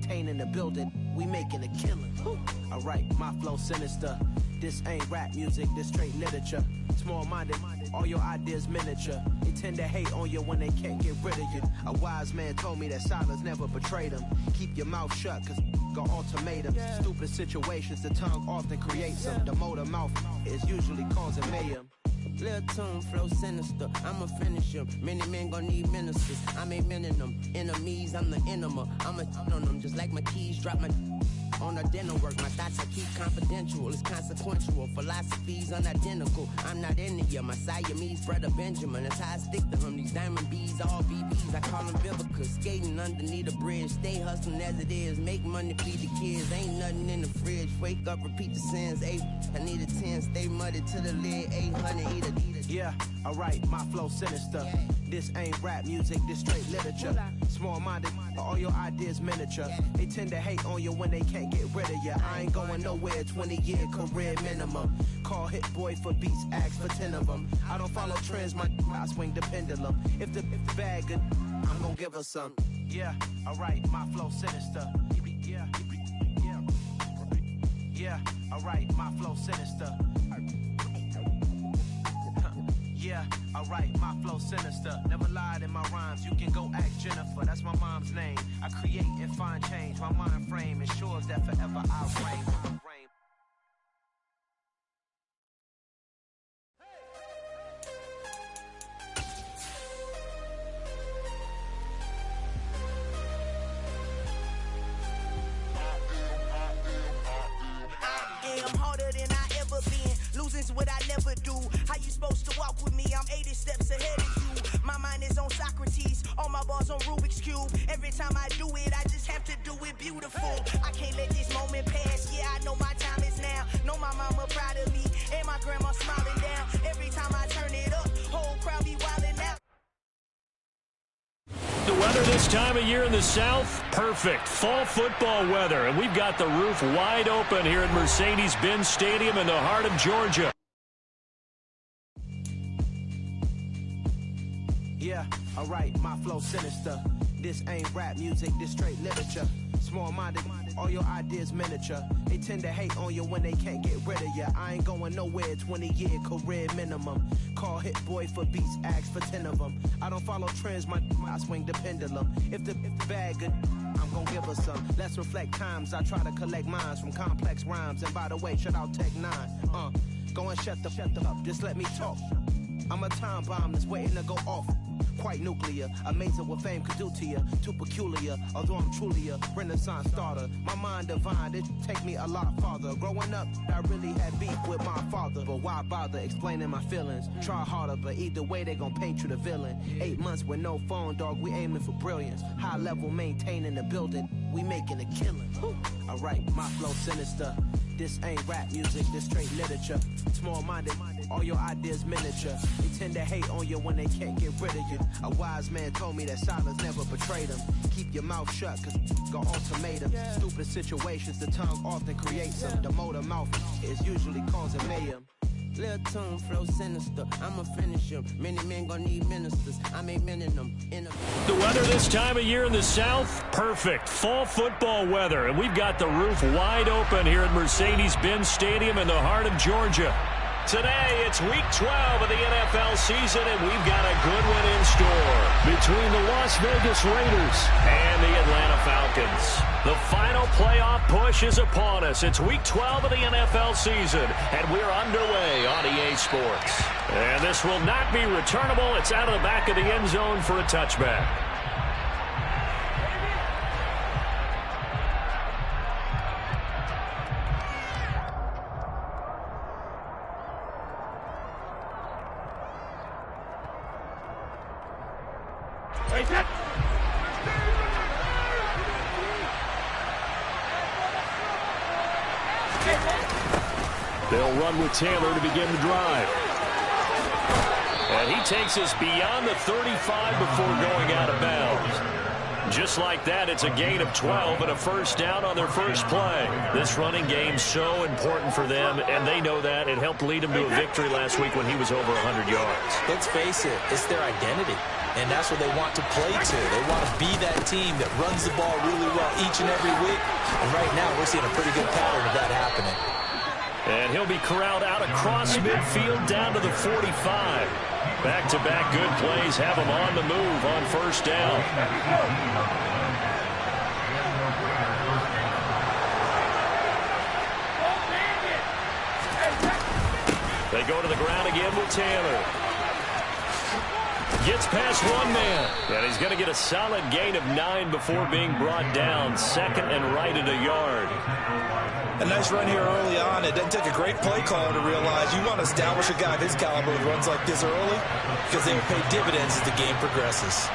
maintaining the building, we making a killing. Alright, my flow sinister. This ain't rap music, this straight literature. Small-minded, all your ideas miniature. They tend to hate on you when they can't get rid of you. A wise man told me that silence never betrayed him. Keep your mouth shut, cause got ultimatums. Stupid situations, the tongue often creates them. The motor mouth is usually causing mayhem. Lil' tune, flow sinister, I'ma finish him. Many men gon' need ministers, I'm a men in them. Enemies, I'm the enema, I'm on them. Just like my keys, drop my on a dental work. My thoughts I keep confidential, it's consequential. Philosophies unidentical, I'm not into ya. My Siamese brother Benjamin, that's how I stick to him. These diamond bees, all BBs, I call them Vivica. Skating underneath a bridge, stay hustling as it is. Make money, feed the kids, ain't nothing in the fridge. Wake up, repeat the sins, I need a 10, stay muddy to the lid, 800, eat a. Yeah, alright, my flow sinister. This ain't rap music, this straight literature. Small-minded, all your ideas miniature. They tend to hate on you when they can't get rid of you. I ain't going nowhere, 20-year career minimum. Call hit boy for beats, ask for 10 of them. I don't follow trends, I swing the pendulum. If the bag good, I'm gonna give her some. Yeah, alright, my flow sinister. Yeah, alright, my flow sinister. Yeah, alright, my flow sinister. Never lied in my rhymes, you can go ask Jennifer. That's my mom's name. I create and find change. My mind frame ensures that forever I reign. Losing's what I never do. How you supposed to walk with me? I'm 80 steps ahead of you. My mind is on Socrates, all my bars on Rubik's Cube. Every time I do it, I just have to do it beautiful. I can't let this moment pass. Yeah, I know my time is now. Know my mama proud of me, and my grandma smiling down. Every time I turn it up, whole crowd be wildin' out. The weather this time of year in the South, perfect. Fall football weather, and we've got the roof wide open here at Mercedes-Benz Stadium in the heart of Georgia. Yeah, alright, my flow sinister. This ain't rap music, this straight literature. Small-minded, all your ideas miniature. They tend to hate on you when they can't get rid of you. I ain't going nowhere, 20-year career minimum. Call hit boy for beats, ask for 10 of them. I don't follow trends, I swing the pendulum. If the bag good, I'm gonna give her some. Let's reflect times, I try to collect minds from complex rhymes. And by the way, shout out Tech 9. Go and shut the up, just let me talk. I'm a time bomb that's waiting to go off. Quite nuclear, amazing what fame could do to you. Too peculiar, although I'm truly a renaissance starter. My mind divine, it take me a lot farther. Growing up, I really had beef with my father. But why bother explaining my feelings? Try harder, but either way they gon' paint you the villain. 8 months with no phone, dog, we aiming for brilliance. High level maintaining the building, we making a killing. Alright, my flow sinister. This ain't rap music, this straight literature. Small-minded, all your ideas miniature. They tend to hate on you when they can't get rid of you. A wise man told me that silence never betrayed him. Keep your mouth shut, cause got ultimatums. Stupid situations, the tongue often creates them. The motor mouth is usually causing mayhem. Lil' tune, flow sinister, I'ma finish him. Many men gon' need ministers, I'm a men in them. The weather this time of year in the South, perfect. Fall football weather, and we've got the roof wide open here at Mercedes-Benz Stadium in the heart of Georgia. Today, it's Week 12 of the NFL season, and we've got a good one in store between the Las Vegas Raiders and the Atlanta Falcons. The final playoff push is upon us. It's Week 12 of the NFL season, and we're underway on EA Sports. And this will not be returnable. It's out of the back of the end zone for a touchback. They'll run with Taylor to begin the drive. And he takes us beyond the 35 before going out of bounds. Just like that, it's a gain of 12 and a first down on their first play. This running game's so important for them, and they know that. It helped lead them to a victory last week when he was over 100 yards. Let's face it, it's their identity. and that's what they want to play to. They want to be that team that runs the ball really well each and every week. And right now, we're seeing a pretty good pattern of that happening. And he'll be corralled out across midfield down to the 45. Back-to-back good plays have him on the move on first down. They go to the ground again with Taylor. Gets past one man. And he's going to get a solid gain of 9 before being brought down. Second and right at a yard. A nice run here early on. It doesn't take a great play caller to realize you want to establish a guy of his caliber with runs like this early because they will pay dividends as the game progresses.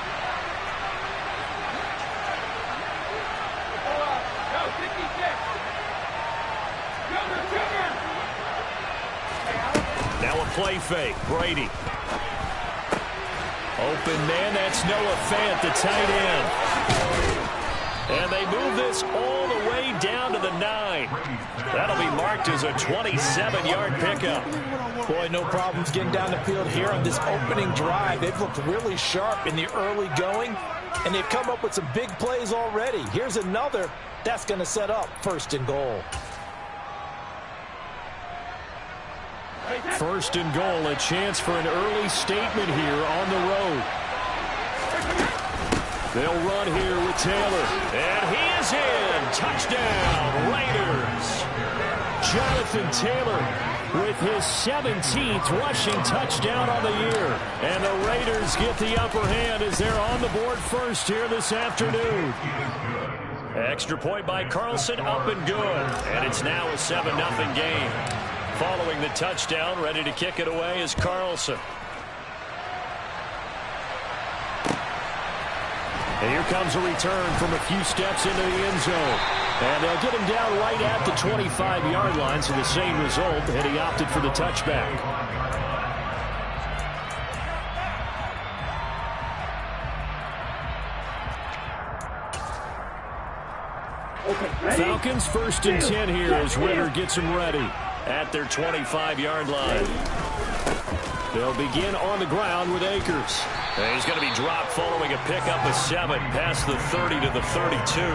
Now a play fake. Brady. Open man. That's Noah Fant, the tight end. And they move this all the way down to the 9. That'll be marked as a 27-yard pickup. Boy, no problems getting down the field here on this opening drive. They've looked really sharp in the early going, and they've come up with some big plays already. Here's another that's going to set up first and goal. First and goal, a chance for an early statement here on the road. They'll run here with Taylor. And he is in. Touchdown, Raiders. Jonathan Taylor with his 17th rushing touchdown on the year. And the Raiders get the upper hand as they're on the board first here this afternoon. Extra point by Carlson, up and good. And it's now a 7-0 game. Following the touchdown, ready to kick it away is Carlson. And here comes a return from a few steps into the end zone. And they'll get him down right at the 25-yard line, so the same result, and he opted for the touchback. Falcons first and 10 here as Ritter gets them ready at their 25-yard line. They'll begin on the ground with Akers. And he's going to be dropped following a pickup of 7 past the 30 to the 32.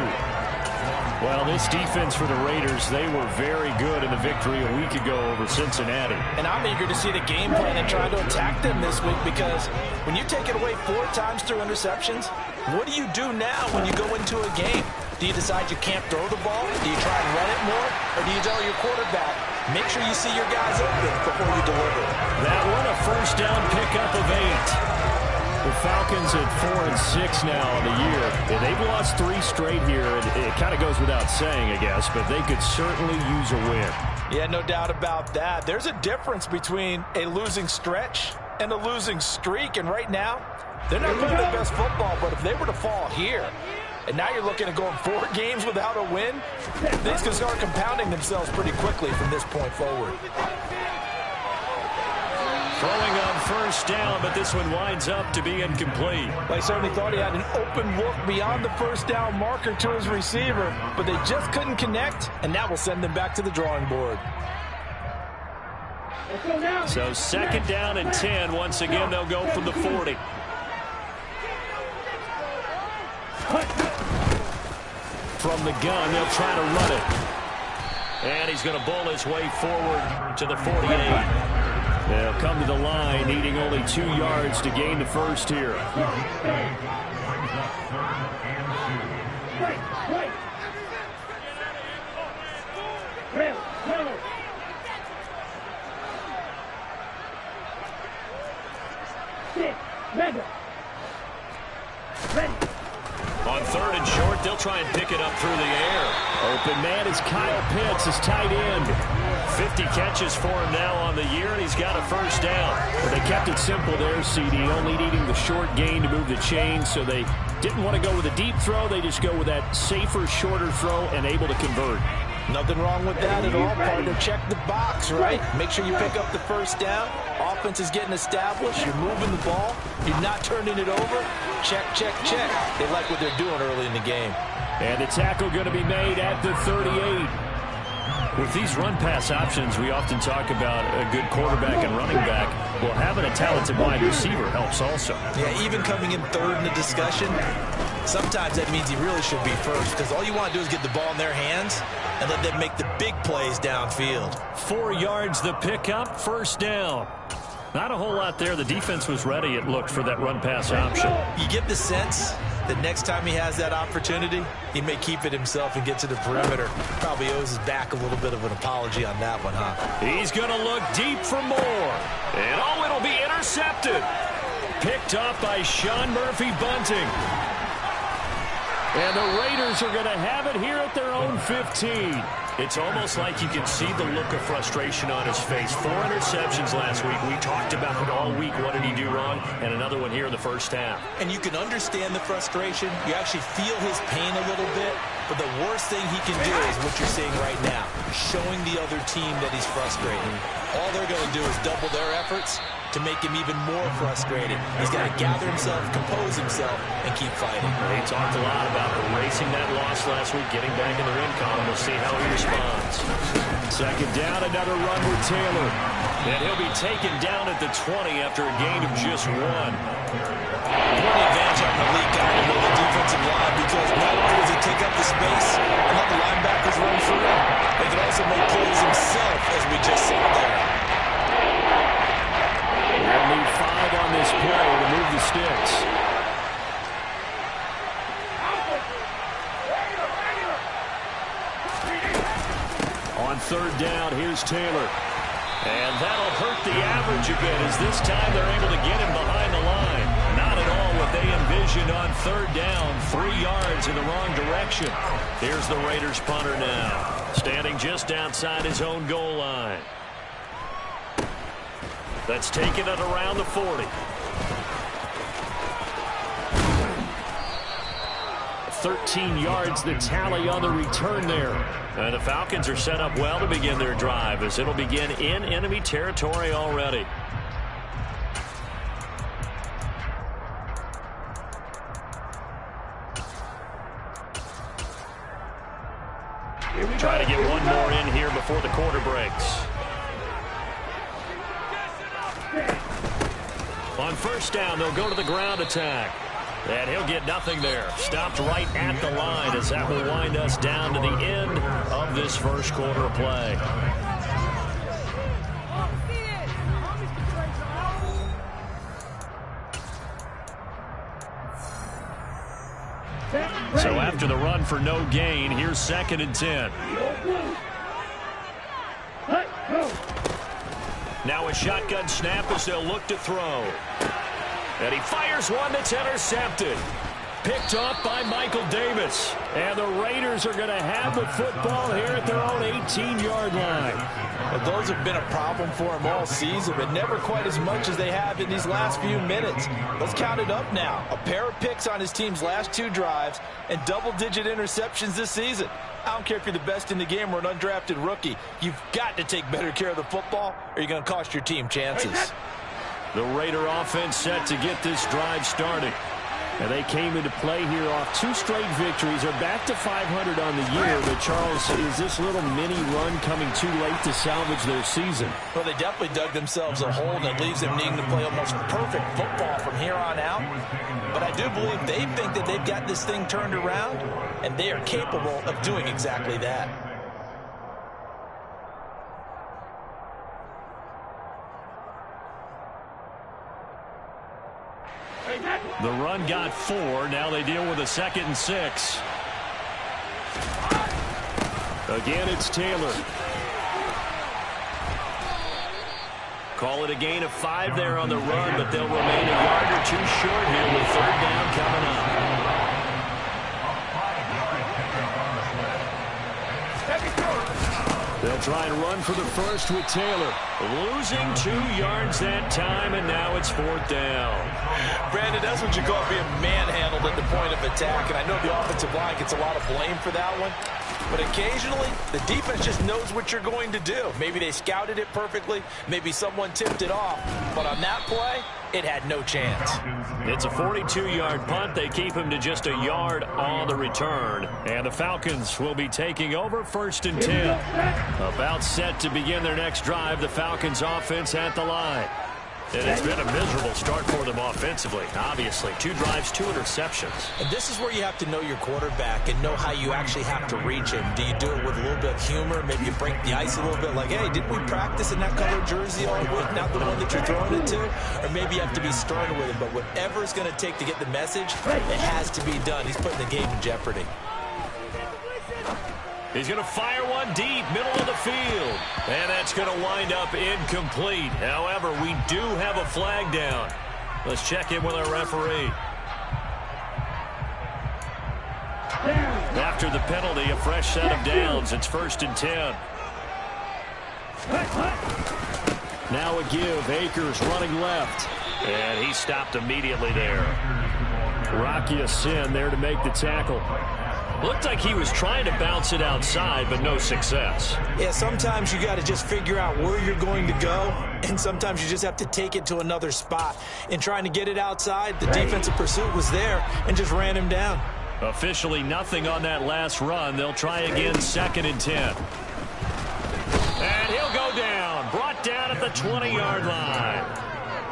Well, this defense for the Raiders, they were very good in the victory a week ago over Cincinnati. And I'm eager to see the game plan and try to attack them this week because when you take it away 4 times through interceptions, what do you do now when you go into a game? Do you decide you can't throw the ball? Do you try and run it more? Or do you tell your quarterback, make sure you see your guys open before you deliver? That one, a first down pickup of 8. The Falcons at 4-6 now on the year. And they've lost 3 straight here. It kind of goes without saying, I guess, but they could certainly use a win. Yeah, no doubt about that. There's a difference between a losing stretch and a losing streak. And right now, they're not playing their best football, but if they were to fall here, and now you're looking at going 4 games without a win, things can start compounding themselves pretty quickly from this point forward. Throwing on first down, but this one winds up to be incomplete. They certainly thought he had an open look beyond the first down marker to his receiver, but they just couldn't connect, and that will send them back to the drawing board. So second down and 10. Once again, they'll go from the 40. From the gun, they'll try to run it. And he's going to bowl his way forward to the 48. They'll come to the line, needing only 2 yards to gain the first here. On 3rd and short, they'll try and pick it up through the air. Open man is Kyle Pitts, his tight end. 50 catches for him now on the year, and he's got a first down. But they kept it simple there, CD, only needing the short gain to move the chain, so they didn't want to go with a deep throw. They just go with that safer, shorter throw and able to convert. Nothing wrong with that at all, partner. Check the box, right? Make sure you pick up the first down. Offense is getting established. You're moving the ball. You're not turning it over. Check, check, check. They like what they're doing early in the game. And the tackle going to be made at the 38. With these run-pass options, we often talk about a good quarterback and running back. Well, having a talented wide receiver helps also. Yeah, even coming in third in the discussion, sometimes that means he really should be first, because all you want to do is get the ball in their hands and let them make the big plays downfield. 4 yards the pickup, first down. Not a whole lot there. The defense was ready, it looked, for that run-pass option. You get the sense that next time he has that opportunity, he may keep it himself and get to the perimeter. Probably owes his back a little bit of an apology on that one, huh? He's going to look deep for more. And, oh, it'll be intercepted. Picked up by Sean Murphy-Bunting. And the Raiders are going to have it here at their own 15. It's almost like you can see the look of frustration on his face. 4 interceptions last week. We talked about it all week. What did he do wrong? And another one here in the first half. And you can understand the frustration. You actually feel his pain a little bit. But the worst thing he can do is what you're seeing right now, showing the other team that he's frustrated. All they're going to do is double their efforts to make him even more frustrated. He's got to gather himself, compose himself, and keep fighting. He talked a lot about erasing that loss last week, getting back in the win column. We'll see how he responds. Second down, another run with Taylor. And he'll be taken down at the 20 after a gain of just 1. Plenty advantage on the lead guy to the defensive line, because not only does he take up the space and let the linebackers run through him, he can also make plays himself, as we just saw there. They'll need 5 on this play to move the sticks. On third down, here's Taylor. And that'll hurt the average a bit, as this time they're able to get him behind the line. Not at all what they envisioned on third down. 3 yards in the wrong direction. Here's the Raiders punter now, standing just outside his own goal line. That's taken it around the 40. 13 yards the tally on the return there. And the Falcons are set up well to begin their drive, as it'll begin in enemy territory already. Try to get one more in here before the quarter breaks. On first down, they'll go to the ground attack. And he'll get nothing there. Stopped right at the line, as that will wind us down to the end of this first quarter of play. So after the run for no gain, here's 2nd and 10. Now a shotgun snap as they'll look to throw. And he fires one that's intercepted. Picked off by Michael Davis. And the Raiders are going to have the football here at their own 18-yard line. Well, those have been a problem for him all season, but never quite as much as they have in these last few minutes. Let's count it up now. A pair of picks on his team's last 2 drives and double-digit interceptions this season. I don't care if you're the best in the game or an undrafted rookie. You've got to take better care of the football, or you're going to cost your team chances. The Raider offense set to get this drive started. And they came into play here off 2 straight victories. They're back to 500 on the year. But, Charles, is this little mini run coming too late to salvage their season? Well, they definitely dug themselves a hole that leaves them needing to play almost perfect football from here on out. But I do believe they think that they've got this thing turned around, and they are capable of doing exactly that. The run got 4. Now they deal with a 2nd and 6. Again, it's Taylor. Call it a gain of 5 there on the run, but they'll remain a yard or 2 short here with 3rd down coming up. They'll try and run for the first with Taylor. Losing 2 yards that time, and now it's 4th down. Brandon, that's what you call being manhandled at the point of attack, and I know the offensive line gets a lot of blame for that one. But occasionally, the defense just knows what you're going to do. Maybe they scouted it perfectly. Maybe someone tipped it off. But on that play, it had no chance. It's a 42-yard punt. They keep him to just a yard on the return. And the Falcons will be taking over 1st and 10. About set to begin their next drive. The Falcons offense at the line. And it's been a miserable start for them offensively, obviously. 2 drives, 2 interceptions. And this is where you have to know your quarterback and know how you actually have to reach him. Do you do it with a little bit of humor? Maybe you break the ice a little bit like, hey, didn't we practice in that color jersey all week, not the one that you're throwing it to? Or maybe you have to be stern with him. But whatever it's going to take to get the message, it has to be done. He's putting the game in jeopardy. He's going to fire one deep, middle of the field. And that's going to wind up incomplete. However, we do have a flag down. Let's check in with our referee. After the penalty, a fresh set of downs. It's 1st and 10. Now a give. Akers running left. And he stopped immediately there. Rocky Sin there to make the tackle. Looked like he was trying to bounce it outside, but no success. Yeah, sometimes you got to just figure out where you're going to go, and sometimes you just have to take it to another spot. In trying to get it outside, the defensive pursuit was there and just ran him down. Officially nothing on that last run. They'll try again 2nd and 10. And he'll go down. Brought down at the 20-yard line.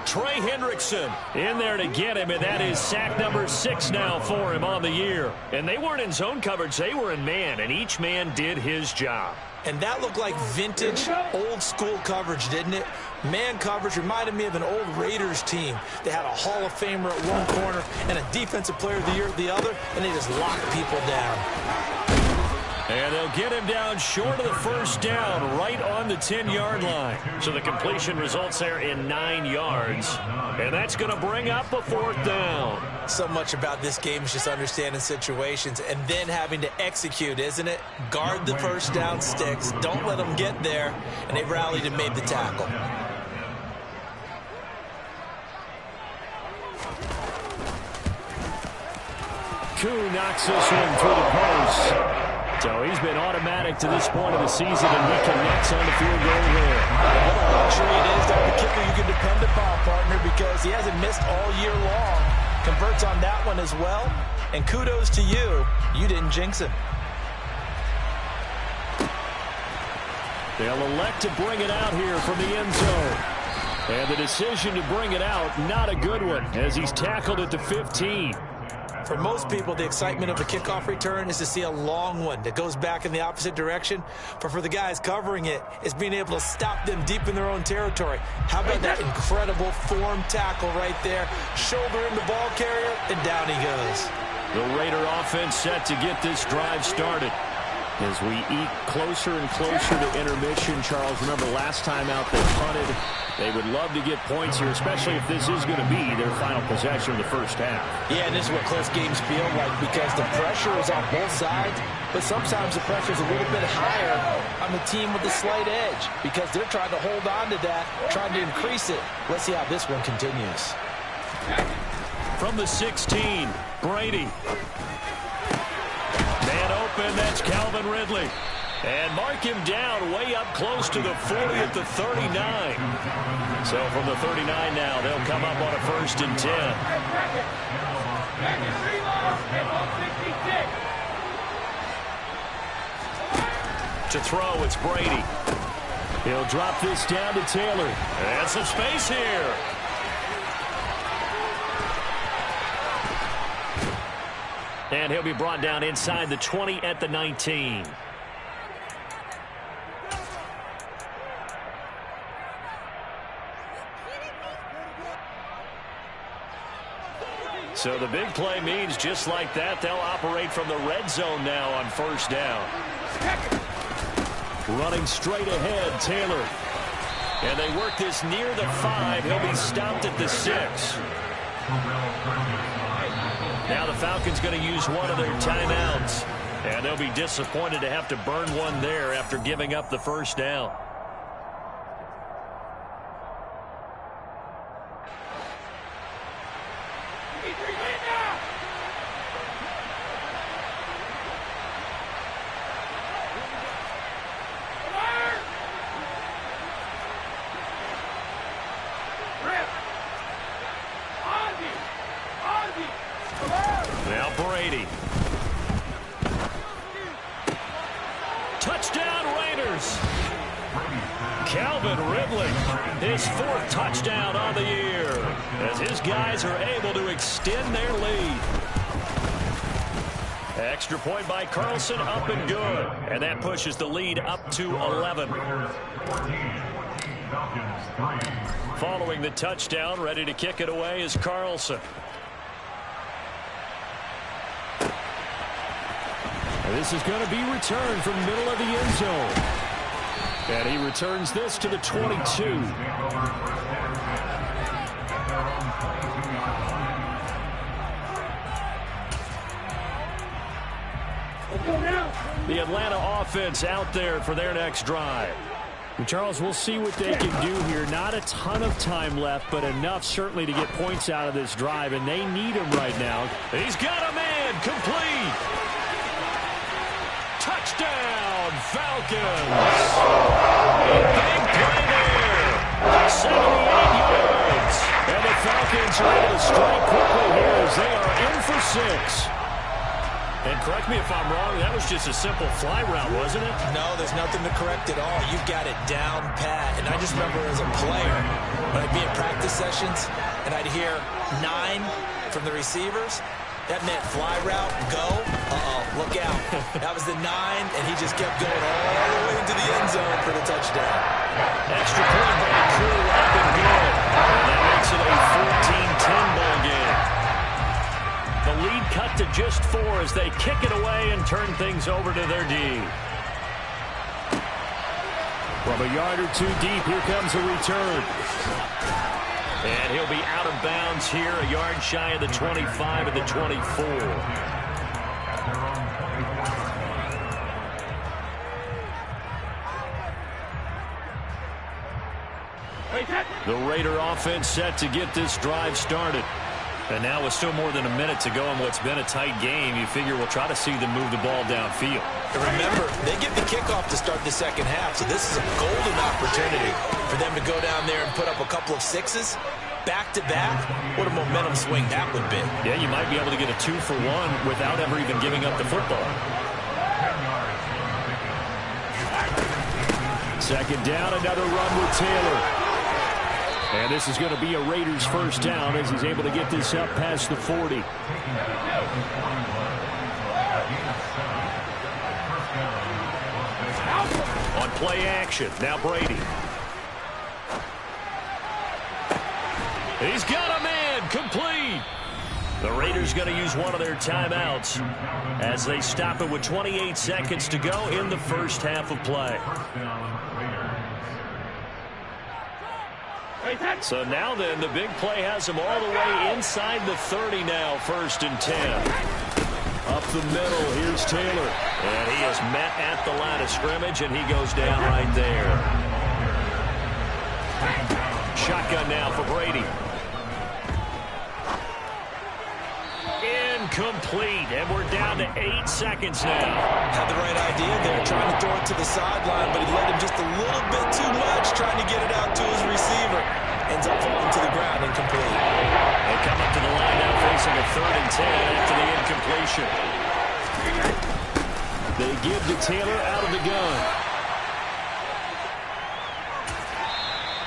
Trey Hendrickson in there to get him, and that is sack number 6 now for him on the year. And they weren't in zone coverage. They were in man, and each man did his job. And that looked like vintage, old-school coverage, didn't it? Man coverage reminded me of an old Raiders team. They had a Hall of Famer at one corner and a Defensive Player of the Year at the other, and they just locked people down. And they'll get him down short of the 1st down, right on the 10-yard line. So the completion results there in 9 yards. And that's going to bring up a 4th down. So much about this game is just understanding situations and then having to execute, isn't it? Guard the 1st down sticks. Don't let them get there. And they rallied and made the tackle. Koo knocks this one through the post. So he's been automatic to this point of the season, and he connects on the field goal there. What a luxury it is to have a kicker you can depend upon, partner, because he hasn't missed all year long. Converts on that one as well. And kudos to you. You didn't jinx him. They'll elect to bring it out here from the end zone. And the decision to bring it out, not a good one, as he's tackled at the 15. For most people, the excitement of a kickoff return is to see a long one that goes back in the opposite direction. But for the guys covering it, it's being able to stop them deep in their own territory. How about that incredible form tackle right there? Shoulder in the ball carrier, and down he goes. The Raider offense set to get this drive started. As we eat closer and closer to intermission, Charles, remember last time out they punted. They would love to get points here, especially if this is going to be their final possession of the 1st half. Yeah, and this is what close games feel like because the pressure is on both sides, but sometimes the pressure is a little bit higher on the team with the slight edge because they're trying to hold on to that, trying to increase it. Let's see how this one continues. From the 16, Brady. Man open, that's Calvin Ridley. And mark him down way up close to the 40 at the 39. So from the 39 now, they'll come up on a 1st and 10. To throw, it's Brady. He'll drop this down to Taylor. And some space here. And he'll be brought down inside the 20 at the 19. So the big play means just like that, they'll operate from the red zone now on 1st down. Running straight ahead, Taylor. And they work this near the 5. He'll be stopped at the 6. Now the Falcons going to use one of their timeouts. And they'll be disappointed to have to burn one there after giving up the 1st down. Touchdown, Raiders. Calvin Ridley, his 4th touchdown on the year, as his guys are able to extend their lead. Extra point by Carlson, up and good. And that pushes the lead up to 11. Following the touchdown, ready to kick it away is Carlson. And this is going to be returned from the middle of the end zone. And he returns this to the 22. The Atlanta offense out there for their next drive. Charles, we'll see what they can do here. Not a ton of time left, but enough certainly to get points out of this drive, and they need him right now. He's got a man, complete. Touchdown, Falcons. A big play there. 78 yards. And the Falcons are able to strike quickly here as they are in for 6. And correct me if I'm wrong, that was just a simple fly route, wasn't it? No, there's nothing to correct at all. You've got it down pat. And I just remember as a player, when I'd be in practice sessions, and I'd hear 9 from the receivers, that meant fly route, go, look out. That was the 9, and he just kept going all the way into the end zone for the touchdown. Extra point by the crew, up and good. And that makes it a 14-10 ball game. The lead cut to just 4 as they kick it away and turn things over to their D. From a yard or 2 deep, here comes a return. And he'll be out of bounds here, a yard shy of the 25 and the 24. The Raider offense set to get this drive started. And now with still more than a minute to go in what's been a tight game, you figure we'll try to see them move the ball downfield. And remember, they get the kickoff to start the second half, so this is a golden opportunity for them to go down there and put up a couple of 6s back-to-back. What a momentum swing that would be. Yeah, you might be able to get a 2-for-1 without ever even giving up the football. Second down, another run with Taylor. And this is going to be a Raiders first down as he's able to get this up past the 40. On play action, now Brady. He's got a man, complete. The Raiders going to use one of their timeouts as they stop it with 28 seconds to go in the first half of play. So now then, the big play has him all the way inside the 30 now, 1st and 10. Up the middle, here's Taylor. And he is met at the line of scrimmage, and he goes down right there. Shotgun now for Brady. Incomplete, and we're down to 8 seconds now. Had the right idea there, trying to throw it to the sideline, but he let him just a little bit too much, trying to get it out to his receiver. Ends up falling to the ground, incomplete. They come up to the line now facing a 3rd and 10 after the incompletion. They give to Taylor out of the gun.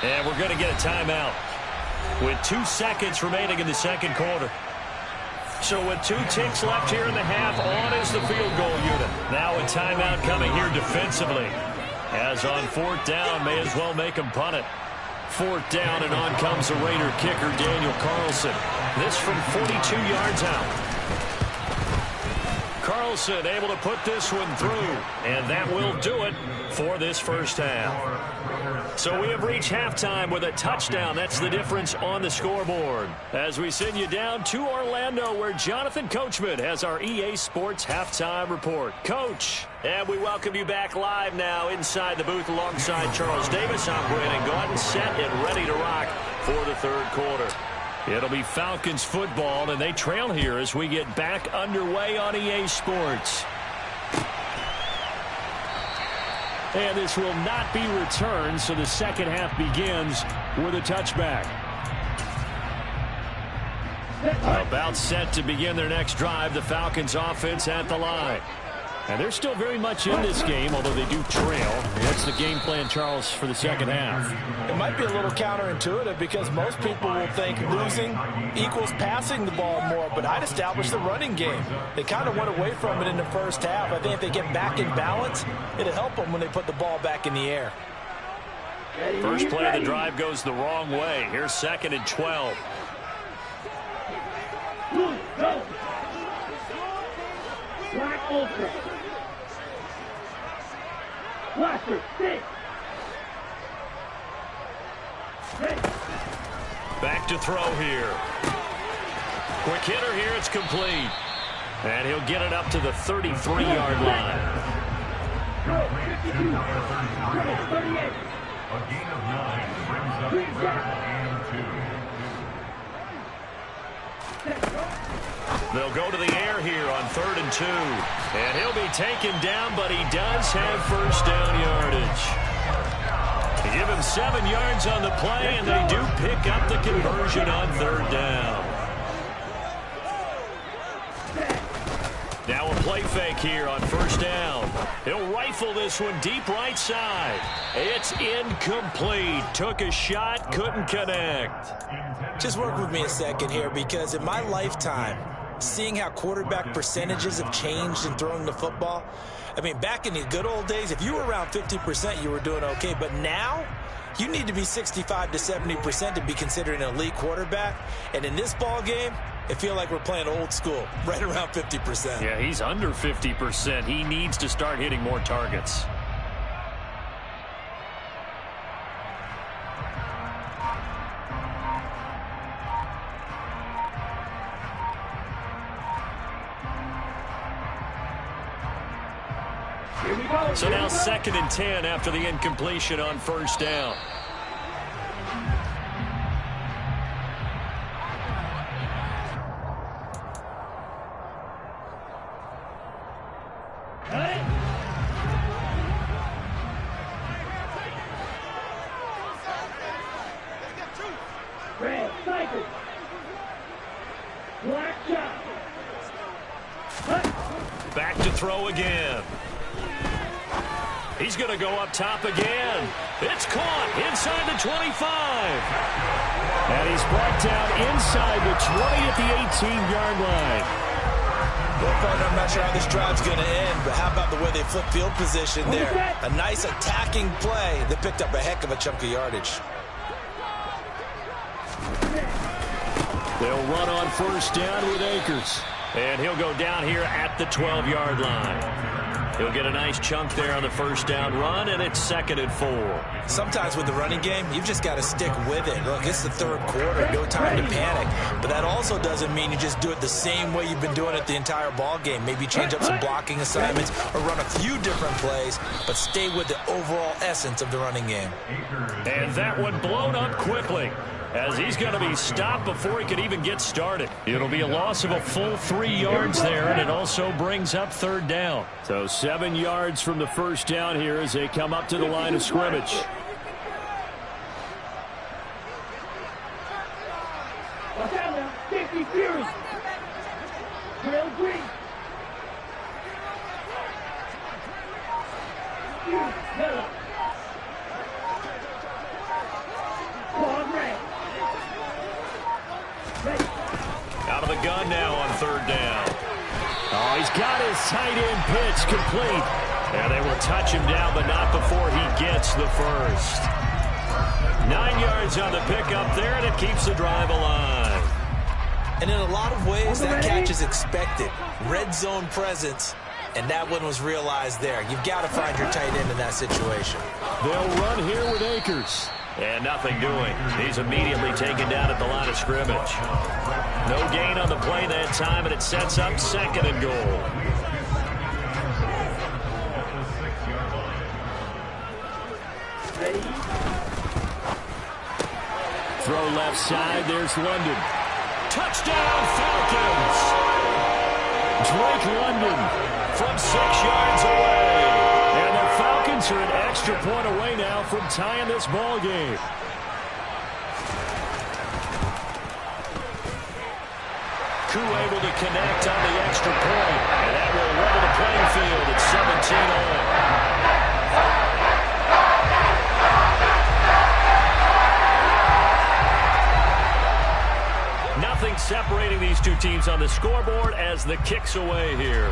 And we're going to get a timeout with 2 seconds remaining in the second quarter. So with 2 ticks left here in the half, on is the field goal unit. Now a timeout coming here defensively. As on 4th down, may as well make them punt it. 4th down, and on comes the Raider kicker, Daniel Carlson. This from 42 yards out. Carlson able to put this one through, and that will do it for this first half. So we have reached halftime with a touchdown. That's the difference on the scoreboard. As we send you down to Orlando, where Jonathan Coachman has our EA Sports halftime report. Coach, and we welcome you back live now inside the booth alongside Charles Davis. I'm Brandon Gordon, set and ready to rock for the 3rd quarter. It'll be Falcons football, and they trail here as we get back underway on EA Sports. And this will not be returned, so the second half begins with a touchback. About set to begin their next drive, the Falcons offense at the line. And they're still very much in this game, although they do trail. What's the game plan, Charles, for the second half? It might be a little counterintuitive because most people will think losing equals passing the ball more, but I'd establish the running game. They kind of went away from it in the first half. I think if they get back in balance, it'll help them when they put the ball back in the air. First play of the drive goes the wrong way. Here's 2nd and 12. Back to throw here. Quick hitter here. It's complete. And he'll get it up to the 33-yard line. A gain of 9 brings up 3rd and 2. They'll go to the air here on 3rd and 2. And he'll be taken down, but he does have first down yardage. They give him 7 yards on the play, and they do pick up the conversion on 3rd down. Now a play fake here on 1st down. He'll rifle this one deep right side. It's incomplete. Took a shot, couldn't connect. Just work with me a second here, because in my lifetime, seeing how quarterback percentages have changed in throwing the football, I mean, back in the good old days, if you were around 50%, you were doing okay. But now, you need to be 65 to 70% to be considered an elite quarterback. And in this ball game, I feel like we're playing old school, right around 50%. Yeah, he's under 50%. He needs to start hitting more targets. So now 2nd and 10 after the incompletion on 1st down. Back to throw again. He's going to go up top again. It's caught inside the 25. And he's brought down inside the 20 at the 18-yard line. Well, partner, I'm not sure how this drive's going to end, but how about the way they flip field position there? A nice attacking play. They picked up a heck of a chunk of yardage. They'll run on 1st down with Akers. And he'll go down here at the 12-yard line. He'll get a nice chunk there on the 1st down run, and it's 2nd and 4. Sometimes with the running game, you've just got to stick with it. Look, it's the 3rd quarter, no time to panic. But that also doesn't mean you just do it the same way you've been doing it the entire ball game. Maybe change up some blocking assignments or run a few different plays, but stay with the overall essence of the running game. And that one blown up quickly, as he's going to be stopped before he can even get started. It'll be a loss of a full 3 yards there, and it also brings up 3rd down. So 7 yards from the 1st down here as they come up to the line of scrimmage. Out of the gun now on 3rd down. Oh, he's got his tight end pitch complete. And they will touch him down, but not before he gets the first. 9 yards on the pickup there, and it keeps the drive alive. And in a lot of ways, that catch is expected. Red zone presence, and that one was realized there. You've got to find your tight end in that situation. They'll run here with Akers. And nothing doing. He's immediately taken down at the line of scrimmage. No gain on the play that time, and it sets up 2nd and goal. Throw left side. There's London. Touchdown, Falcons! Drake London from 6 yards away. And the Falcons are an extra point away now from tying this ball game. Koo able to connect on the extra point. And that will level the playing field. It's 17 all. Nothing separating these two teams on the scoreboard as the kick's away here.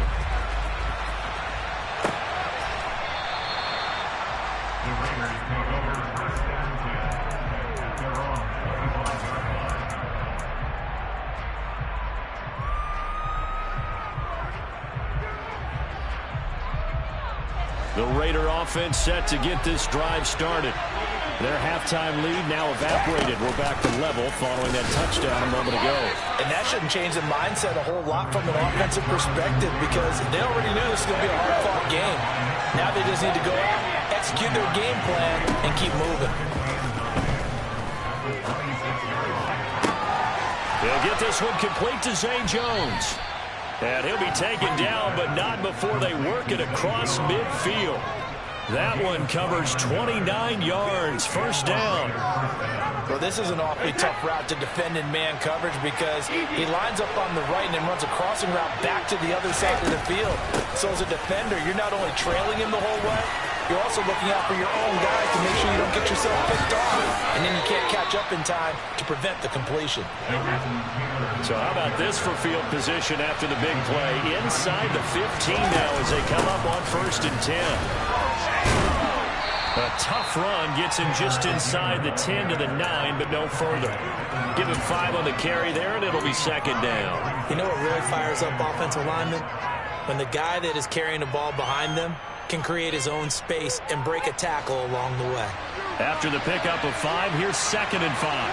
The Raider offense set to get this drive started. Their halftime lead now evaporated. We're back to level following that touchdown a moment ago. And that shouldn't change the mindset a whole lot from an offensive perspective because they already knew this was going to be a hard-fought game. Now they just need to go out, execute their game plan, and keep moving. They'll get this one complete to Zay Jones. And he'll be taken down, but not before they work it across midfield. That one covers 29 yards. First down. Well, this is an awfully tough route to defend in man coverage because he lines up on the right and then runs a crossing route back to the other side of the field. So as a defender, you're not only trailing him the whole way, you're also looking out for your own guys to make sure you don't get yourself picked off. And then you can't catch up in time to prevent the completion. So how about this for field position after the big play? Inside the 15 now as they come up on 1st and 10. A tough run gets him just inside the 10 to the 9, but no further. Give him 5 on the carry there, and it'll be 2nd down. You know what really fires up offensive linemen? When the guy that is carrying the ball behind them can create his own space and break a tackle along the way. After the pickup of 5, here's 2nd and 5.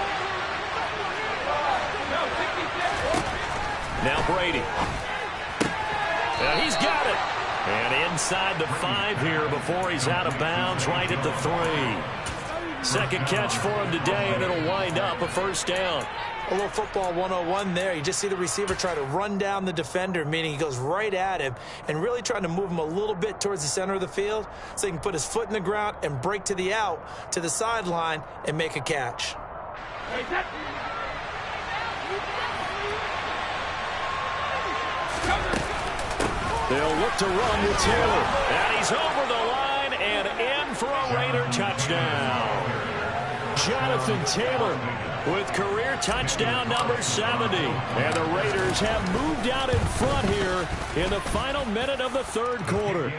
Now Brady. And he's got it. And inside the 5 here before he's out of bounds right at the 3. Second catch for him today, and it'll wind up a 1st down. A little football 101 there. You just see the receiver try to run down the defender, meaning he goes right at him and really trying to move him a little bit towards the center of the field so he can put his foot in the ground and break to the out, to the sideline, and make a catch. They'll look to run with Taylor. And he's over the line and in for a Raider touchdown. Jonathan Taylor with career touchdown number 70. And the Raiders have moved out in front here in the final minute of the 3rd quarter.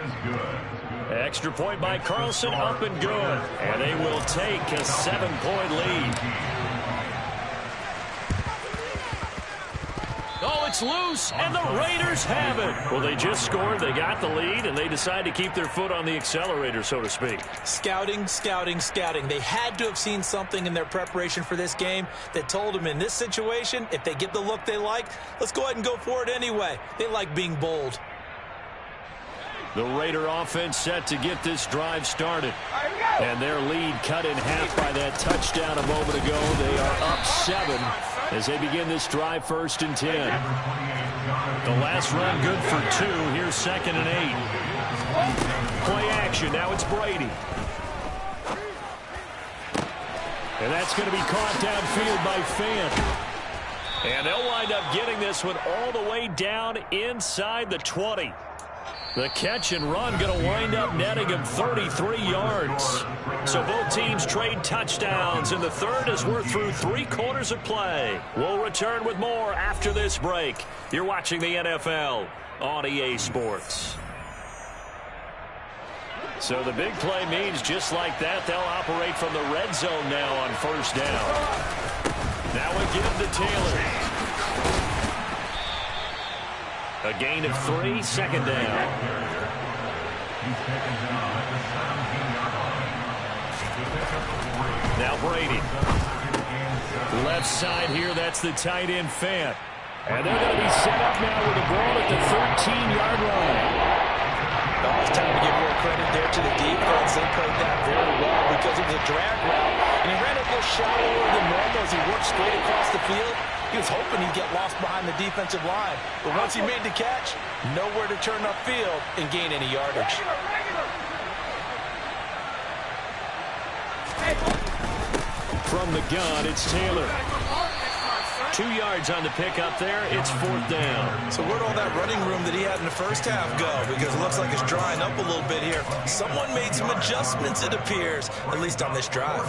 Extra point by Carlson, up and good. And they will take a 7-point lead. Oh, it's loose, and the Raiders have it. Well, they just scored, they got the lead, and they decide to keep their foot on the accelerator, so to speak. Scouting, scouting, scouting. They had to have seen something in their preparation for this game that told them in this situation, if they get the look they like, let's go ahead and go for it anyway. They like being bold. The Raider offense set to get this drive started. And their lead cut in half by that touchdown a moment ago. They are up 7 as they begin this drive 1st and 10. The last run good for 2. Here's 2nd and 8. Play action. Now it's Brady. And that's going to be caught downfield by Fant. And they'll wind up getting this one all the way down inside the 20. The catch and run going to wind up netting him 33 yards. So both teams trade touchdowns in the 3rd as we're through 3 quarters of play. We'll return with more after this break. You're watching the NFL on EA Sports. So the big play means just like that, they'll operate from the red zone now on 1st down. Now again to Taylor. A gain of 3, 2nd down. Now Brady. Left side here, that's the tight end Fant. And they're going to be set up now with the ball at the 13-yard line. Oh, it's time to give more credit there to the defense. They played that very well because it was a drag route. And he ran a little shallower than normal as he worked straight across the field. He was hoping he'd get lost behind the defensive line. But once he made the catch, nowhere to turn upfield and gain any yardage. From the gun, it's Taylor. 2 yards on the pickup there. It's 4th down. So where'd all that running room that he had in the first half go? Because it looks like it's drying up a little bit here. Someone made some adjustments, it appears, at least on this drive.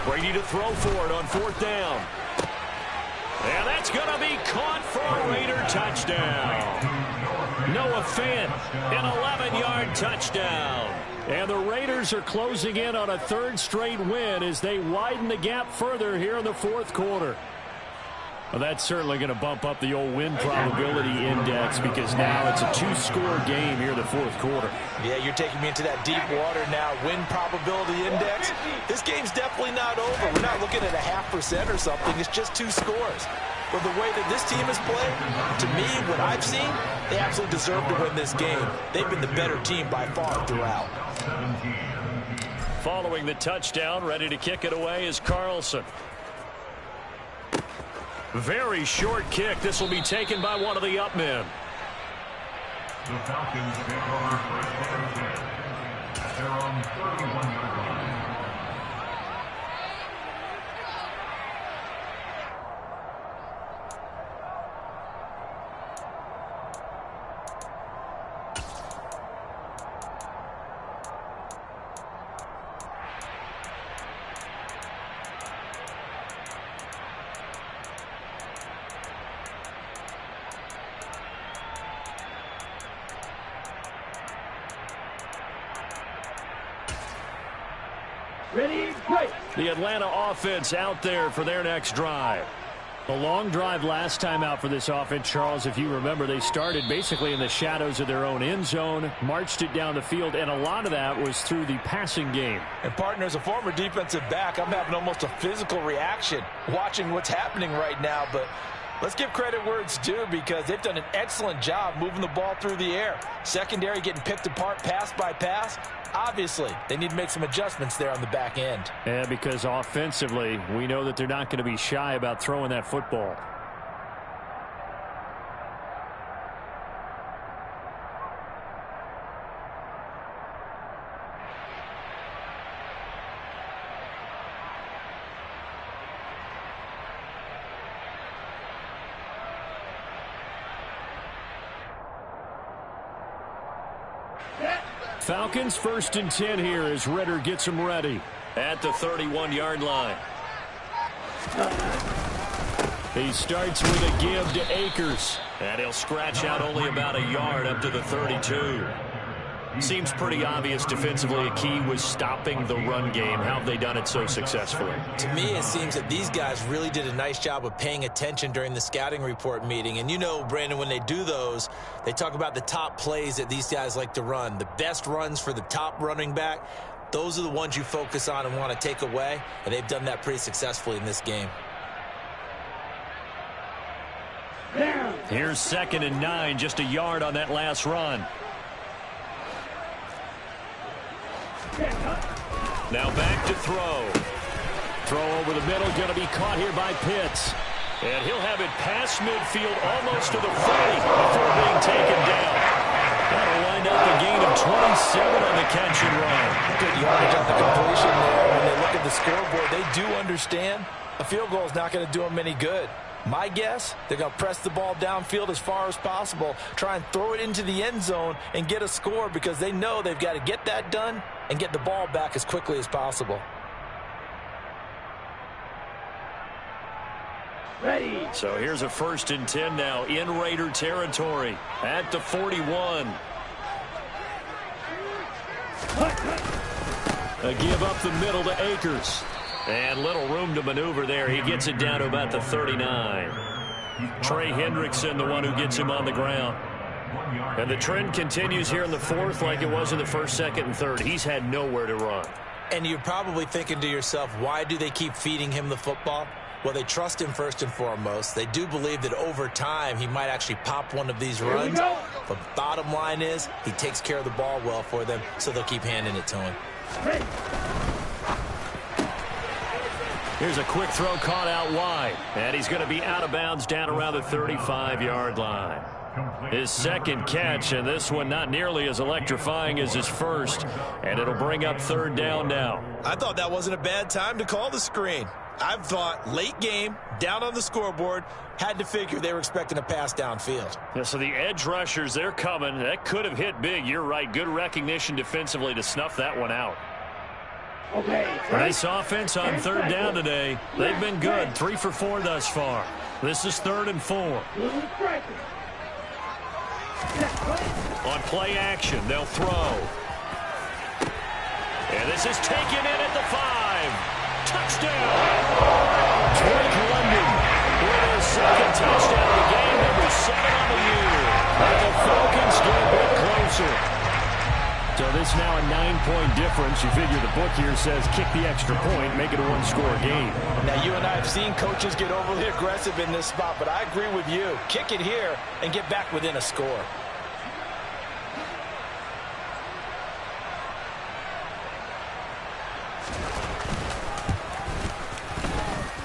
Brady to throw for it on 4th down. And that's going to be caught for a Raider touchdown. Noah Fant, an 11-yard touchdown. And the Raiders are closing in on a 3rd straight win as they widen the gap further here in the 4th quarter. Well, that's certainly going to bump up the old win probability index because now it's a 2-score game here in the 4th quarter. Yeah, you're taking me into that deep water now. Win probability index. This game's definitely not over. We're not looking at a 0.5% or something. It's just 2 scores. But the way that this team has played, to me, what I've seen, they absolutely deserve to win this game. They've been the better team by far throughout. Following the touchdown, ready to kick it away is Carlson. Very short kick. This will be taken by one of the up men. The Falcons take over first and 10 at their own 31-yard line. The Atlanta offense out there for their next drive. A long drive last time out for this offense, Charles. If you remember, they started basically in the shadows of their own end zone, marched it down the field, and a lot of that was through the passing game. And, partner, as a former defensive back, I'm having almost a physical reaction watching what's happening right now. But let's give credit where it's due because they've done an excellent job moving the ball through the air. Secondary getting picked apart pass by pass. Obviously, they need to make some adjustments there on the back end. Yeah, because offensively, we know that they're not going to be shy about throwing that football. Falcons 1st and 10 here as Ritter gets them ready at the 31-yard line. He starts with a give to Akers, and he'll scratch out only about a yard up to the 32. Seems pretty obvious defensively a key was stopping the run game. How have they done it so successfully? To me, it seems that these guys really did a nice job of paying attention during the scouting report meeting. And you know, Brandon, when they do those, they talk about the top plays that these guys like to run. The best runs for the top running back, those are the ones you focus on and want to take away. And they've done that pretty successfully in this game. Here's 2nd and 9, just a yard on that last run. Now back to throw. Throw over the middle, going to be caught here by Pitts. And he'll have it past midfield, almost to the 40 before being taken down. That'll wind up a gain of 27 on the catch and run. Good yardage on the completion there. When they look at the scoreboard, they do understand a field goal is not going to do them any good. My guess, they're going to press the ball downfield as far as possible, try and throw it into the end zone and get a score because they know they've got to get that done and get the ball back as quickly as possible. Ready. So here's a 1st and 10 now in Raider territory at the 41. A give up the middle to Akers. And little room to maneuver there. He gets it down to about the 39. Trey Hendrickson, the one who gets him on the ground. And the trend continues here in the 4th like it was in the 1st, 2nd, and 3rd. He's had nowhere to run. And you're probably thinking to yourself, why do they keep feeding him the football? Well, they trust him first and foremost. They do believe that over time he might actually pop one of these runs. But bottom line is he takes care of the ball well for them, so they'll keep handing it to him. Here's a quick throw caught out wide. And he's going to be out of bounds down around the 35-yard line. His second catch, and this one not nearly as electrifying as his first. And it'll bring up third down now. I thought that wasn't a bad time to call the screen. I've thought late game, down on the scoreboard, had to figure they were expecting a pass downfield. Yeah, so the edge rushers, they're coming. That could have hit big. You're right. Good recognition defensively to snuff that one out. Nice offense on third down today. They've been good. 3 for 4 thus far. This is 3rd and 4. On play action, they'll throw. And this is taken in at the 5. Touchdown! Drake London with his second touchdown of the game, number 7 on the year. And the Falcons get a bit closer. So this now a 9-point difference. You figure the book here says kick the extra point, make it a 1-score game. Now, you and I have seen coaches get overly aggressive in this spot, but I agree with you. Kick it here and get back within a score.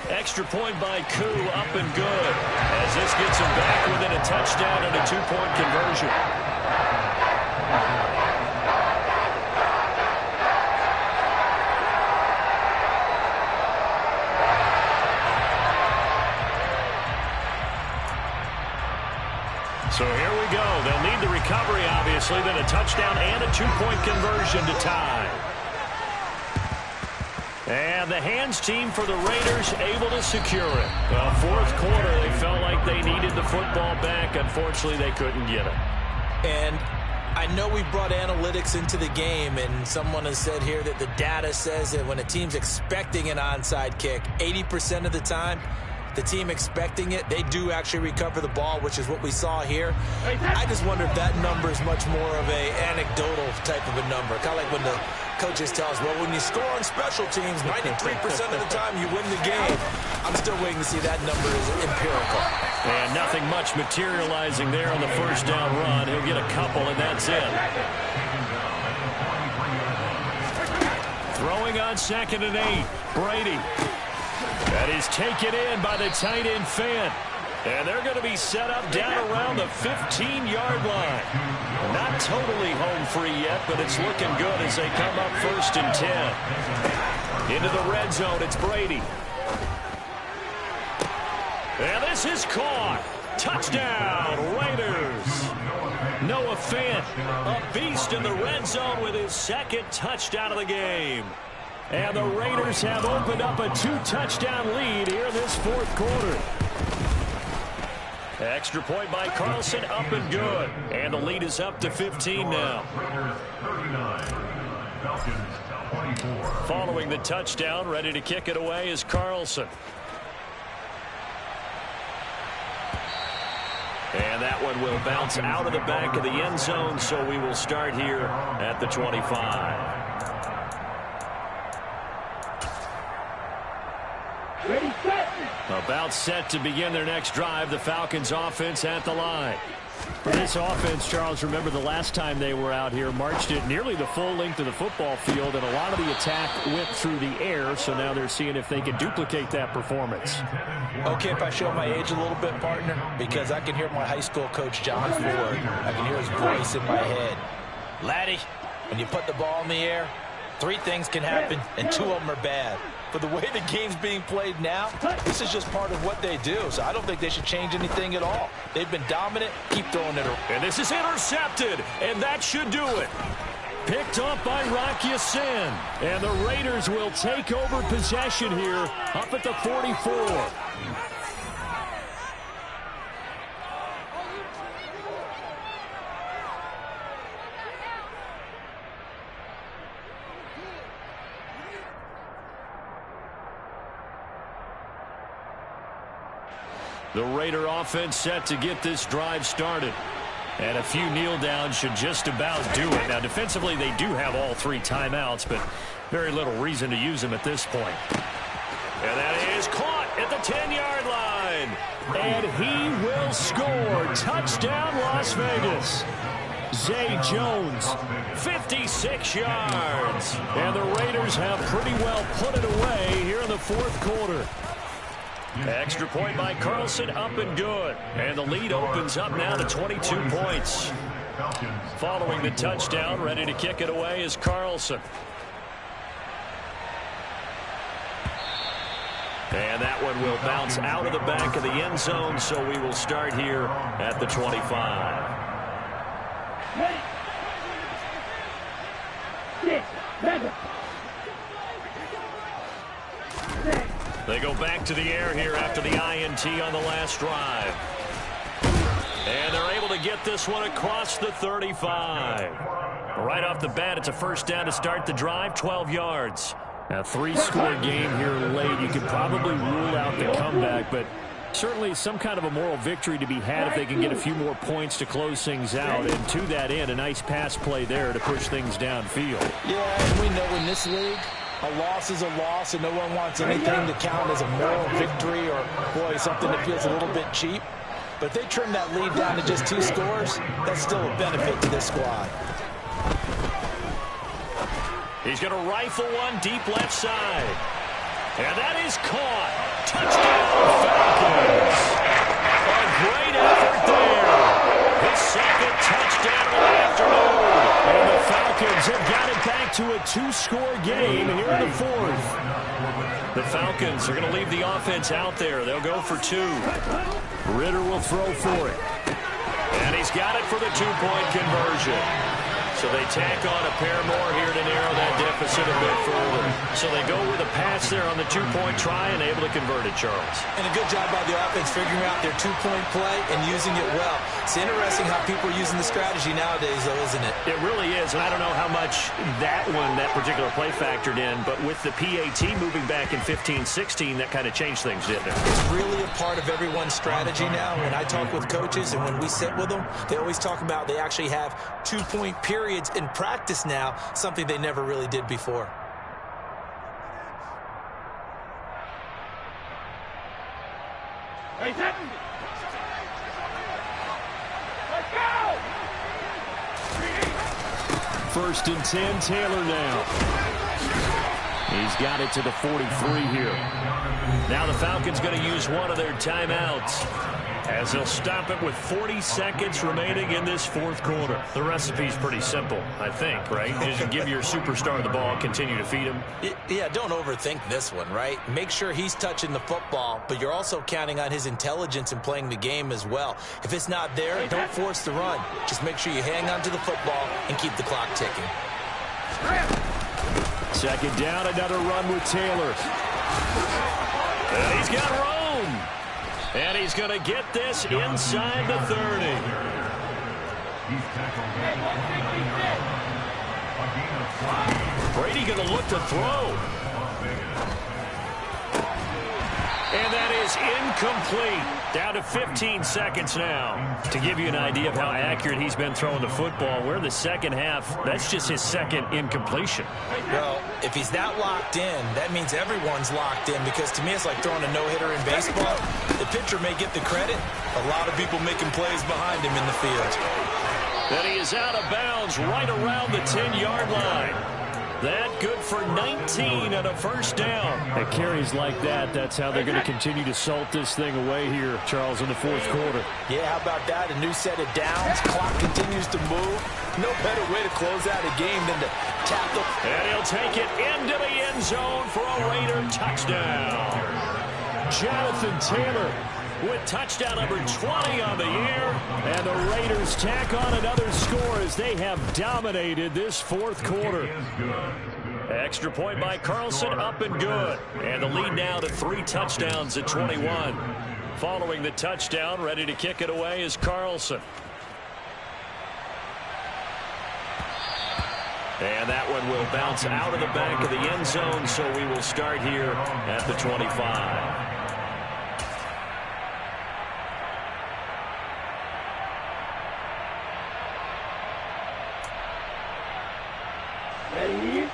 Extra point by Koo, up and good. As this gets him back within a touchdown and a 2-point conversion. So here we go. They'll need the recovery, obviously, then a touchdown and a 2-point conversion to tie. And the hands team for the Raiders able to secure it. Well, 4th quarter, they felt like they needed the football back. Unfortunately, they couldn't get it. And I know we brought analytics into the game, and someone has said here that the data says that when a team's expecting an onside kick, 80% of the time, the team expecting it, they do actually recover the ball, which is what we saw here. I just wonder if that number is much more of a anecdotal type of a number. Kind of like when the coaches tell us, well, when you score on special teams, 93% of the time you win the game. I'm still waiting to see that number is empirical. And nothing much materializing there on the first down run. He'll get a couple, and that's it. Throwing on 2nd and 8, Brady. That is taken in by the tight end Fant. And they're going to be set up down around the 15-yard line. Not totally home free yet, but it's looking good as they come up 1st and 10. Into the red zone, it's Brady. And this is caught. Touchdown, Raiders. Noah Fant, a beast in the red zone with his 2nd touchdown of the game. And the Raiders have opened up a 2-touchdown lead here in this 4th quarter. Extra point by Carlson, up and good. And the lead is up to 15 now. Following the touchdown, ready to kick it away is Carlson. And that one will bounce out of the back of the end zone, so we will start here at the 25. About set to begin their next drive. The Falcons offense at the line. For this offense, Charles, remember the last time they were out here, marched it nearly the full length of the football field, and a lot of the attack went through the air, so now they're seeing if they can duplicate that performance. Okay, if I show my age a little bit, partner, because I can hear my high school coach, John Ford. I can hear his voice in my head. Laddie, when you put the ball in the air, 3 things can happen, and 2 of them are bad. But the way the game's being played now, this is just part of what they do. So I don't think they should change anything at all. They've been dominant. Keep throwing it. And this is intercepted, and that should do it. Picked up by Rock Ya-Sin. And the Raiders will take over possession here up at the 44. The Raider offense set to get this drive started. And a few kneel downs should just about do it. Now, defensively, they do have all 3 timeouts, but very little reason to use them at this point. And that is caught at the 10-yard line. And he will score. Touchdown, Las Vegas. Zay Jones, 56 yards. And the Raiders have pretty well put it away here in the fourth quarter. Extra point by Carlson, up and good. And the lead opens up now to 22 points. Following the touchdown, ready to kick it away is Carlson. And that one will bounce out of the back of the end zone, so we will start here at the 25. They go back to the air here after the INT on the last drive. And they're able to get this one across the 35. Right off the bat, it's a first down to start the drive, 12 yards. A three-score game here late. You could probably rule out the comeback, but certainly some kind of a moral victory to be had if they can get a few more points to close things out. And to that end, a nice pass play there to push things downfield. Yeah, and we know in this league, a loss is a loss, and no one wants anything to count as a moral victory or, boy, something that feels a little bit cheap. But if they trim that lead down to just 2 scores, that's still a benefit to this squad. He's going to rifle one deep left side. And that is caught. Touchdown, Falcons. A great effort there. His second touchdown of the afternoon. And the Falcons have got it back to a 2-score game here in the fourth. The Falcons are going to leave the offense out there. They'll go for 2. Ritter will throw for it. And he's got it for the 2-point conversion. So they tack on a pair more here to narrow that deficit a bit further. So they go with a pass there on the 2-point try and able to convert it, Charles. And a good job by the offense figuring out their 2-point play and using it well. It's interesting how people are using the strategy nowadays, though, isn't it? It really is, and I don't know how much that particular play factored in, but with the PAT moving back in 15-16, that kind of changed things, didn't it? It's really a part of everyone's strategy now. When I talk with coaches and when we sit with them, they always talk about they actually have 2-point periods in practice now, something they never really did before. Let's go! First and 10, Taylor now. He's got it to the 43 here. Now the Falcons going to use one of their timeouts as they'll stop it with 40 seconds remaining in this fourth quarter. The recipe's pretty simple, I think, right? Just give your superstar the ball, continue to feed him. Yeah, don't overthink this one, right? Make sure he's touching the football, but you're also counting on his intelligence in playing the game as well. If it's not there, don't force the run. Just make sure you hang on to the football and keep the clock ticking. Second down, another run with Taylor. And he's got Rome. And he's going to get this inside the 30. Brady going to look to throw. And that is incomplete. Down to 15 seconds now. To give you an idea of how accurate he's been throwing the football, we're in the second half. That's just his second incompletion. Well, if he's that locked in, that means everyone's locked in, because to me it's like throwing a no-hitter in baseball. The pitcher may get the credit. A lot of people making plays behind him in the field. Then he is out of bounds right around the 10-yard line. That good for 19 and a first down. At carries like that, that's how they're going to continue to salt this thing away here, Charles, in the fourth quarter. Yeah, how about that? A new set of downs. Clock continues to move. No better way to close out a game than to tap the... And he'll take it into the end zone for a Raider touchdown. Jonathan Taylor with touchdown number 20 on the year. And the Raiders tack on another score as they have dominated this fourth quarter. Extra point by Carlson, up and good. And the lead now to 3 touchdowns at 21. Following the touchdown, ready to kick it away is Carlson. And that one will bounce out of the back of the end zone, so we will start here at the 25.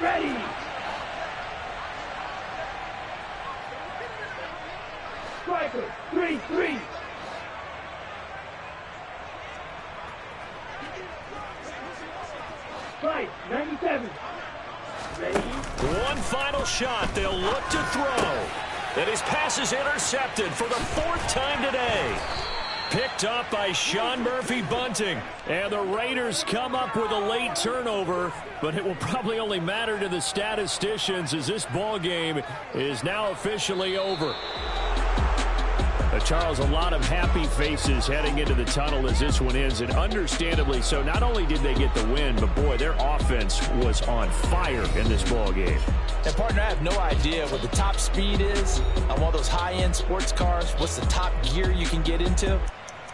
Ready. Striker, 3-3. Right, 97. Ready? One final shot. They'll look to throw. And his pass is intercepted for the 4th time today. Picked up by Sean Murphy Bunting. And the Raiders come up with a late turnover, but it will probably only matter to the statisticians as this ball game is now officially over. Charles, a lot of happy faces heading into the tunnel as this one ends, and understandably so. Not only did they get the win, but boy, their offense was on fire in this ball game. And partner, I have no idea what the top speed is on one of those high-end sports cars. What's the top gear you can get into?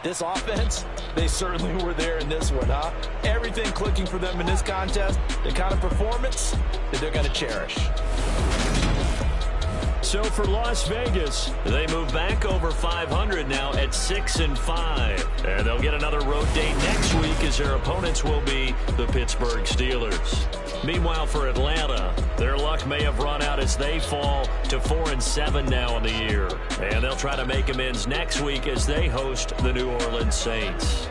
This offense, they certainly were there in this one, huh? Everything clicking for them in this contest, the kind of performance that they're going to cherish. So for Las Vegas, they move back over 500 now at 6-5. And they'll get another road day next week as their opponents will be the Pittsburgh Steelers. Meanwhile, for Atlanta, their luck may have run out as they fall to 4-7 now in the year. And they'll try to make amends next week as they host the New Orleans Saints.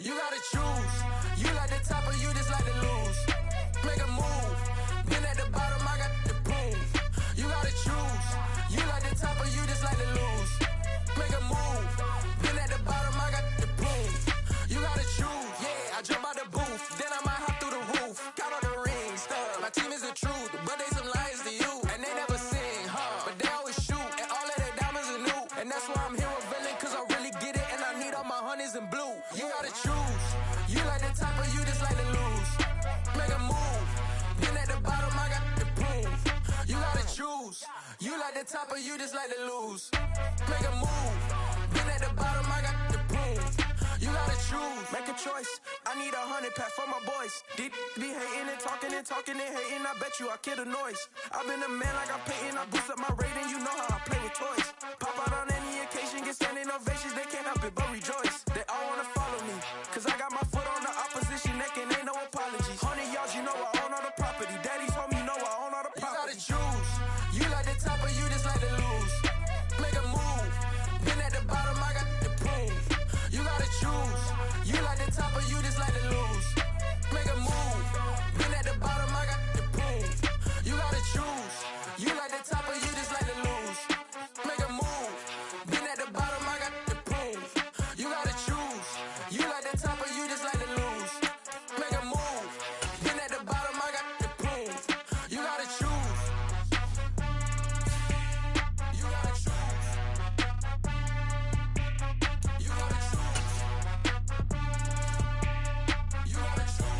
You gotta choose. You like the top or you just like to lose. Make a move. Been at the bottom, I got the boom. You gotta choose. You like the top or you just like to lose. Make a move. Been at the bottom, I got the boom. You gotta choose. Yeah, I jump out the booth. Then I might hop through the roof. Count all the rings. My team is the truth, but they some liars to you. And they never sing, but they always shoot. And all of their diamonds are new. And that's why I'm here with Willy, cause I really get it. And I need all my honeys in blue. You gotta choose. You like the top or you just like to lose. Make a move. Been at the bottom, I got the boom. You gotta choose. You like the top or you just like to lose. Make a move. Been at the bottom, I got the boom. You gotta choose. Make a choice. I need 100 pack for my boys. Deep be hating and talking and hating. I bet you I kill the noise. I've been a man like I'm painting. I boost up my rating. You know how I play with toys. Pop out on any occasion, get standing ovations. They can't help it but rejoice. They all wanna follow me, cause I got my foot on the opposition neck and ain't no apologies. 100 yards, you know I own all the property. Daddy's home, you know I own all the property. You gotta choose. You like the top or you just like to lose. Make a move. Been at the bottom, I got the boom. You gotta choose. You like the top or you just like to lose. Make a move. Been at the bottom, I got the boom. You gotta choose. You like the top or you just like to lose. Make a move. Been at the bottom, I got the boom. You gotta choose. You like the top or you just like to lose. Make a move. Been at the bottom, I got the boom. You gotta choose. You gotta choose. You gotta choose. You gotta choose.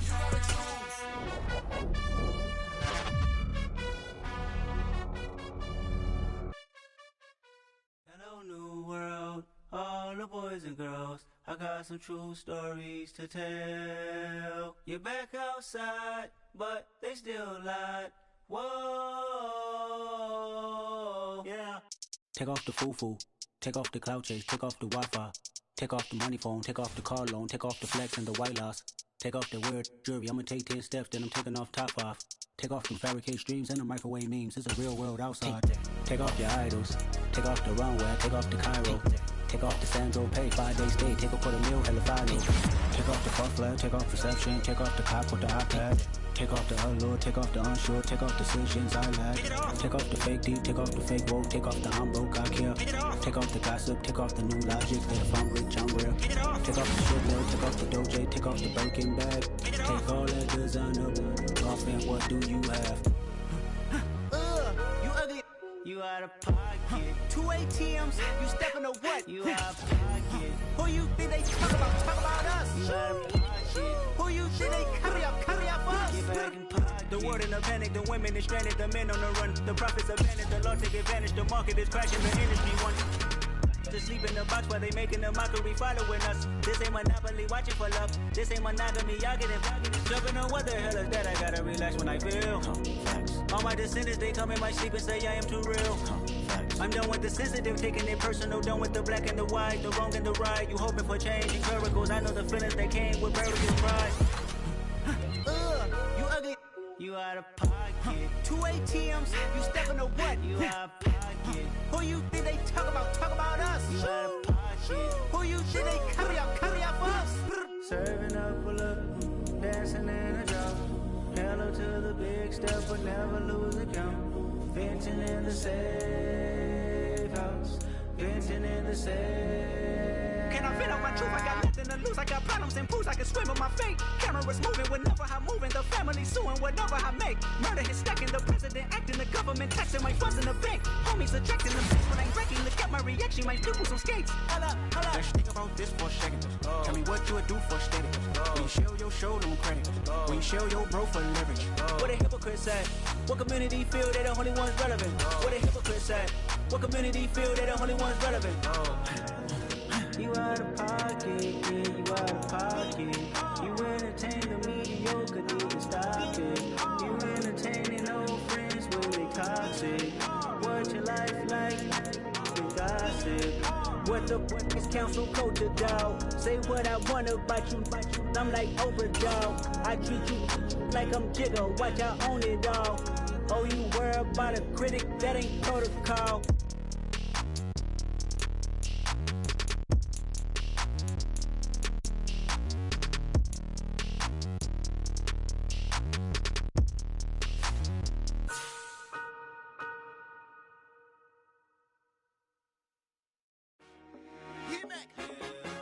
You gotta choose. Hello, new world, all the boys and girls. I got some true stories to tell. You're back outside, but they still lied. Whoa, yeah. Take off the foo-foo, take off the cloud chase, take off the Wi-Fi, take off the money phone, take off the car loan, take off the flex and the white loss. Take off the weird jewelry, I'ma take 10 steps, then I'm taking off top off. Take off the fabricated streams and the microwave memes, it's a real world outside. Take off your idols, take off the runway, take off the Cairo. Take off the Sandro pay, 5 days stay, take a quarter meal, hella follow. Take off the fuck flag, take off reception, take off the cop with the iPad. Take off the allure, take off the unsure, take off decisions I lack. Take off the fake deep, take off the fake woke, take off the I'm broke, I care. Take off the gossip, take off the new logic, that if I'm rich, I'm real. Take off the shit load, take off the doje, take off the Birkin bag. Take all that designer off and what do you have? You ugly. You out of pocket. 2 ATMs, you stepping to what? You out of pocket. Who you think they talk about? Talk about us. You out of pocket. Who you think they carry up for us? Get back in pocket. The world in a panic, the women is stranded, the men on the run. The profits abandoned, the law take advantage, the market is crashing, the industry wants to sleep in the box while they making a mockery following us. This ain't monopoly, watching for love. This ain't monogamy, y'all getting jumping on what the hell is that? I gotta relax when I feel. All my descendants, they come in my sleep and say I am too real. I'm done with the sensitive, taking it personal, done with the black and the white, the wrong and the right. You hoping for change and miracles. I know the feelings that came with various pride. You ugly. You out of pocket. 2 ATMs, you stepping to what? You out of pocket. Who you think they talk about? Talk about us. You out of pocket. Who you think they carry out for us? Serving up a look, dancing in a drop. Hello to the big step, but never lose a count. Venting in the safe house. Venting in the safe. Can I vent out my truth? I got nothing to lose. I got problems and pools. I can swim with my fate. Cameras moving whenever I'm moving. The family suing whatever I make. Murder is stacking. The president acting. The government taxing my funds in the bank. Homies ejecting the place when I'm wrecking. Look at my reaction. My pupils on skates. Hold up. Let's think about this for a second. Tell me what you would do for steady. When you show your show them credit. When you show your bro for leverage. What a hypocrite said. What community feel they the only ones relevant? What a hypocrite said. What community feel they the only ones relevant? You out of pocket, yeah, you out of pocket. You entertain the mediocre, need to stop it. You entertaining old friends, way they toxic. What your life like? You gossip. What the fuck is council culture, dog? Say what I want about you. I'm like overdog. I treat you like I'm Jigga. Watch I own it all. Oh, you worry about a critic? That ain't protocol.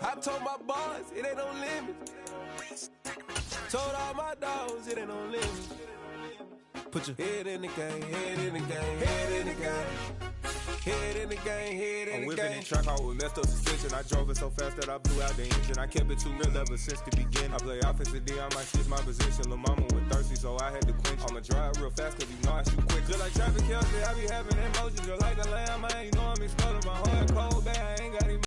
I told my boys, it ain't no limit. Told all my dogs, it ain't no limit. Put your head in the game, head in the game, head in the game. Head in the game, head in the game. I'm whipping the track out with messed up suspension. I drove it so fast that I blew out the engine. I kept it too real ever since the beginning. I play offensive D, I might switch my position. Lil' mama was thirsty, so I had to quench. I'ma drive real fast, cause you know I shoot quick. Just like traffic, I be having emotions. Just like a lamb, man, you know I'm exploding. My heart cold, bad, I ain't got any